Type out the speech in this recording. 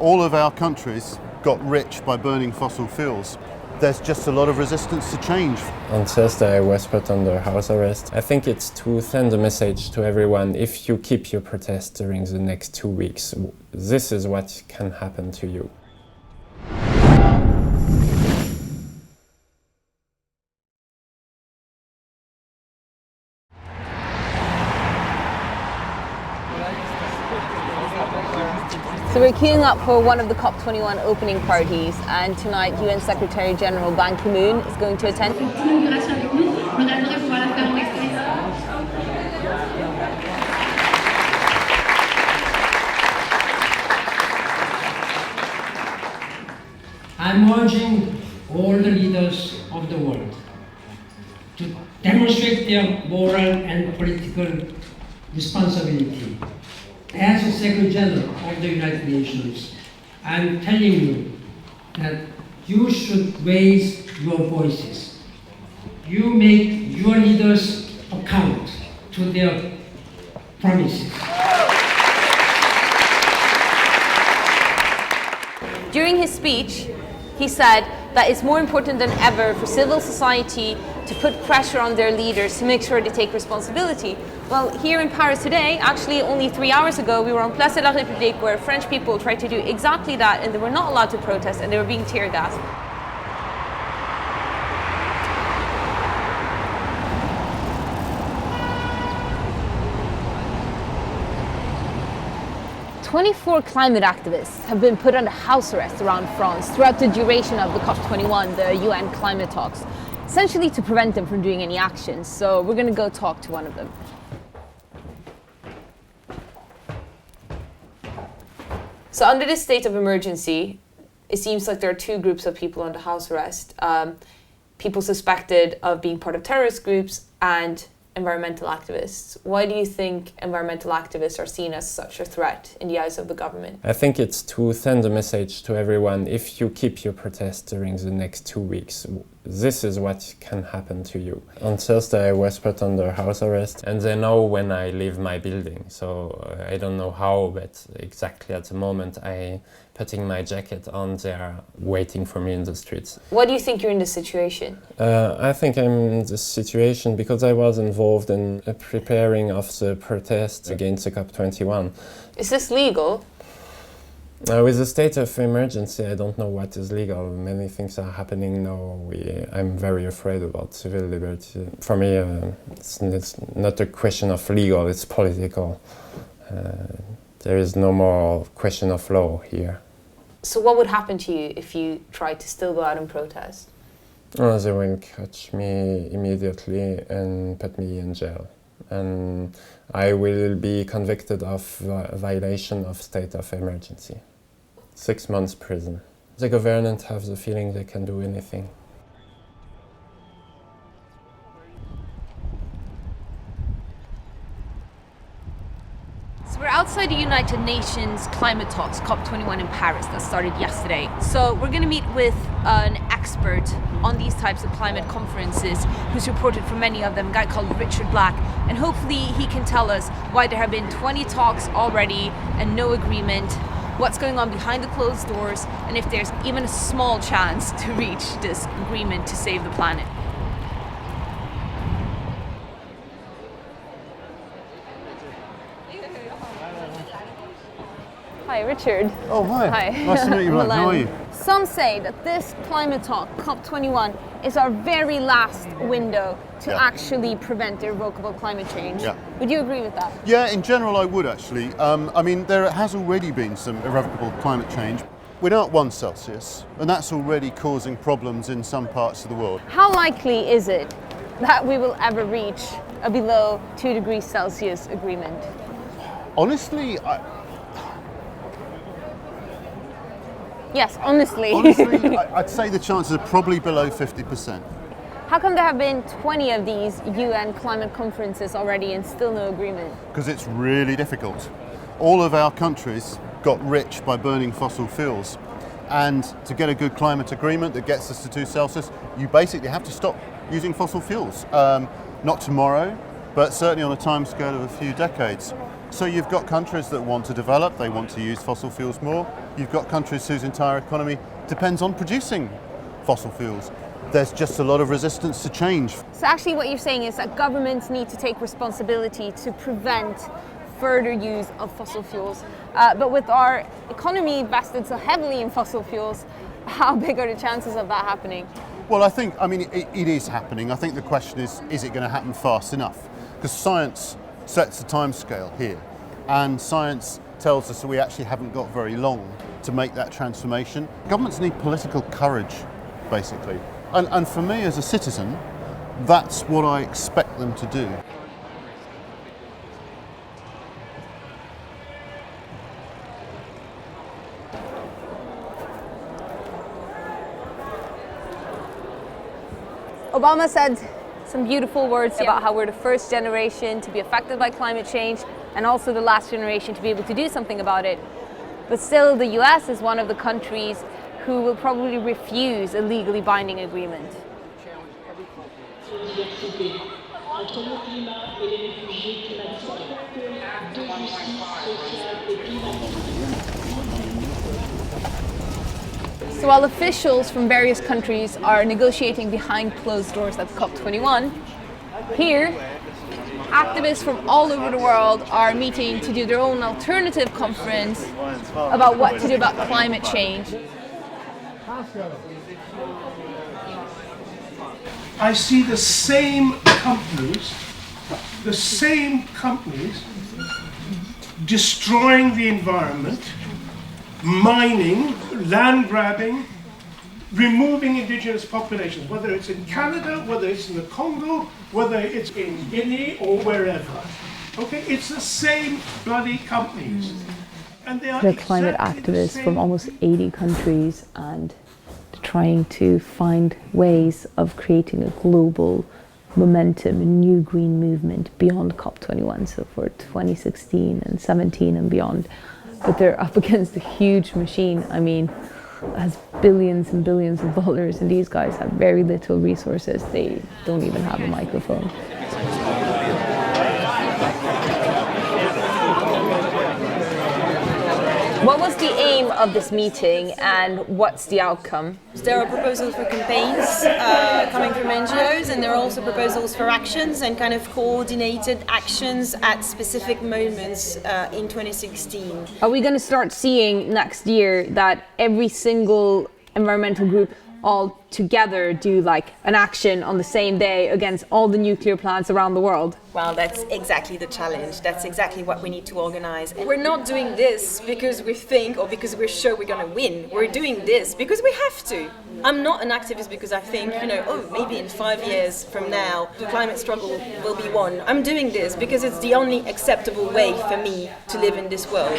All of our countries got rich by burning fossil fuels. There's just a lot of resistance to change. On Thursday, I was put under house arrest. I think it's to send a message to everyone: if you keep your protest during the next 2 weeks, this is what can happen to you. So we're queuing up for one of the COP21 opening parties, and tonight UN Secretary General Ban Ki-moon is going to attend. I'm urging all the leaders of the world to demonstrate their moral and political responsibility. As a Secretary General of the United Nations, I'm telling you that you should raise your voices. You make your leaders account to their promises. During his speech, he said that it's more important than ever for civil society to put pressure on their leaders to make sure they take responsibility. Well, here in Paris today, actually only 3 hours ago, we were on Place de la République, where French people tried to do exactly that, and they were not allowed to protest, and they were being tear gassed. "24 climate activists have been put under house arrest around France throughout the duration of the COP21, the UN Climate Talks, essentially to prevent them from doing any actions. So we're going to go talk to one of them. So under this state of emergency, it seems like there are two groups of people under house arrest. People suspected of being part of terrorist groups and environmental activists. Why do you think environmental activists are seen as such a threat in the eyes of the government? I think it's to send a message to everyone: if you keep your protest during the next 2 weeks, this is what can happen to you. On Thursday, I was put under house arrest, and they know when I leave my building. So I don't know how, but exactly at the moment I putting my jacket on, they are waiting for me in the streets. Why do you think you're in this situation? I think I'm in this situation because I was involved in preparing of the protests against the COP21. Is this legal? With the state of emergency, I don't know what is legal. Many things are happening now. I'm very afraid about civil liberty. For me, it's not a question of legal, it's political. There is no more question of law here. So what would happen to you if you tried to still go out and protest? They will catch me immediately and put me in jail. And I will be convicted of violation of state of emergency. 6 months prison. The government have the feeling they can do anything. So we're outside the United Nations Climate Talks, COP21 in Paris, that started yesterday. So we're going to meet with an expert on these types of climate conferences who's reported from many of them, a guy called Richard Black, and hopefully he can tell us why there have been 20 talks already and no agreement, what's going on behind the closed doors, and if there's even a small chance to reach this agreement to save the planet. Hi, Richard. Oh, hi. Hi. Nice to meet you, Black. How are you? Some say that this climate talk, COP21, is our very last window to actually prevent irrevocable climate change. Yeah. Would you agree with that? Yeah, in general I would actually. I mean, there has already been some irrevocable climate change. We're now at 1 Celsius, and that's already causing problems in some parts of the world. How likely is it that we will ever reach a below 2 degrees Celsius agreement? Honestly, Yes, honestly. I'd say the chances are probably below 50%. How come there have been 20 of these UN climate conferences already and still no agreement? Because it's really difficult. All of our countries got rich by burning fossil fuels. And to get a good climate agreement that gets us to 2 Celsius, you basically have to stop using fossil fuels. Not tomorrow, but certainly on a timescale of a few decades. So you've got countries that want to develop, they want to use fossil fuels more. You've got countries whose entire economy depends on producing fossil fuels. There's just a lot of resistance to change. So actually what you're saying is that governments need to take responsibility to prevent further use of fossil fuels. But with our economy invested so heavily in fossil fuels, how big are the chances of that happening? Well, it is happening. I think the question is it going to happen fast enough? Because science sets a timescale here, and science tells us that we actually haven't got very long to make that transformation. Governments need political courage, basically. And for me as a citizen, that's what I expect them to do. Obama said some beautiful words about how we're the first generation to be affected by climate change and also the last generation to be able to do something about it. But still, the US is one of the countries who will probably refuse a legally binding agreement. So while officials from various countries are negotiating behind closed doors at COP21, here, activists from all over the world are meeting to do their own alternative conference about what to do about climate change. I see the same companies destroying the environment, mining, land grabbing, removing indigenous populations, whether it's in Canada, whether it's in the Congo, whether it's in Guinea or wherever. Okay, it's the same bloody companies. And they are They're climate activists from almost 80 countries, and they're trying to find ways of creating a global momentum, a new green movement beyond COP21, so for 2016 and 17 and beyond. But they're up against a huge machine. I mean, it has billions and billions of dollars, and these guys have very little resources. They don't even have a microphone. What was the aim of this meeting and what's the outcome? There are proposals for campaigns coming from NGOs, and there are also proposals for actions and kind of coordinated actions at specific moments in 2016. Are we going to start seeing next year that every single environmental group all together do like an action on the same day against all the nuclear plants around the world? Well, that's exactly the challenge. That's exactly what we need to organize. And we're not doing this because we think or because we're sure we're going to win. We're doing this because we have to. I'm not an activist because I think, maybe in 5 years from now, the climate struggle will be won. I'm doing this because it's the only acceptable way for me to live in this world.